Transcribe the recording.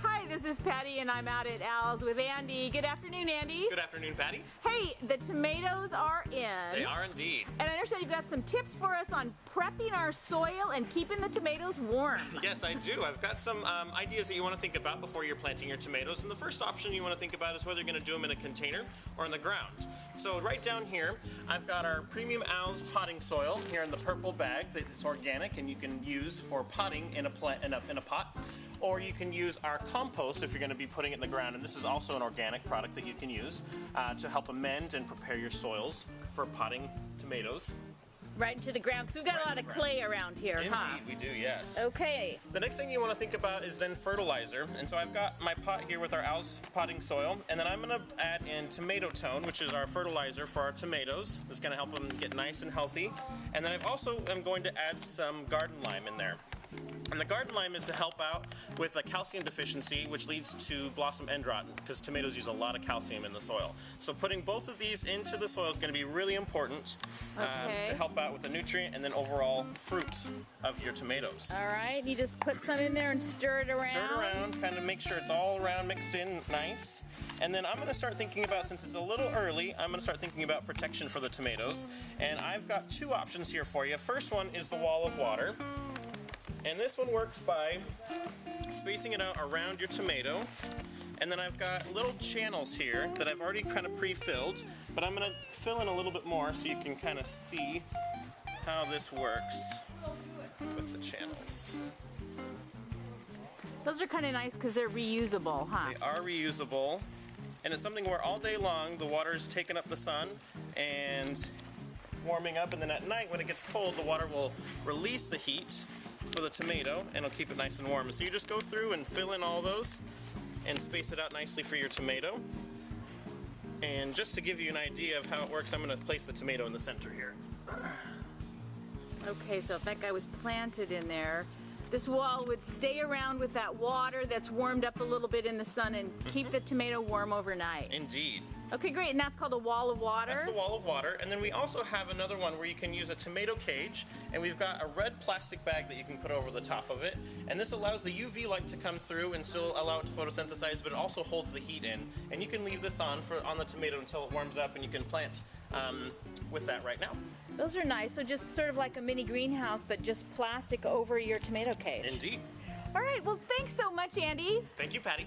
Hi, this is Patty and I'm out at Al's with Andy. Good afternoon, Andy. Good afternoon, Patty. Hey, the tomatoes are in. They are indeed. And I understand you've got some tips for us on prepping our soil and keeping the tomatoes warm. Yes, I do. I've got some ideas that you want to think about before you're planting your tomatoes. And the first option you want to think about is whether you're going to do them in a container or in the ground. So right down here, I've got our Premium Al's potting soil here in the purple bag that's organic and you can use for potting in a pot. Or you can use our compost if you're going to be putting it in the ground. And this is also an organic product that you can use to help amend and prepare your soils for potting tomatoes. Right into the ground, because we've got a lot of clay around here, huh? Indeed, we do, yes. Okay. The next thing you want to think about is then fertilizer. And so I've got my pot here with our Al's potting soil. And then I'm going to add in Tomato Tone, which is our fertilizer for our tomatoes. It's going to help them get nice and healthy. And then I also am going to add some garden lime in there. And the garden lime is to help out with a calcium deficiency, which leads to blossom end rot, because tomatoes use a lot of calcium in the soil. So putting both of these into the soil is going to be really important to help out with the nutrient and then overall fruit of your tomatoes. All right, you just put some in there and stir it around. Stir it around, kind of make sure it's all around mixed in nice. And then I'm going to start thinking about, since it's a little early, I'm going to start thinking about protection for the tomatoes. And I've got two options here for you. First one is the wall of water. And this one works by spacing it out around your tomato. And then I've got little channels here that I've already kind of pre-filled, but I'm going to fill in a little bit more so you can kind of see how this works with the channels. Those are kind of nice because they're reusable, huh? They are reusable, and it's something where all day long the water is taking up the sun and warming up, and then at night when it gets cold the water will release the heat for the tomato and it'll keep it nice and warm. So you just go through and fill in all those and space it out nicely for your tomato. And just to give you an idea of how it works, I'm going to place the tomato in the center here. Okay, so if that guy was planted in there, this wall would stay around with that water that's warmed up a little bit in the sun and keep the tomato warm overnight. Indeed. Okay, great, and that's called a wall of water? That's the wall of water, and then we also have another one where you can use a tomato cage, and we've got a red plastic bag that you can put over the top of it, and this allows the UV light to come through and still allow it to photosynthesize, but it also holds the heat in, and you can leave this on the tomato until it warms up, and you can plant with that right now. Those are nice, so just sort of like a mini greenhouse, but just plastic over your tomato cage. Indeed. All right, well thanks so much, Andy. Thank you, Patty.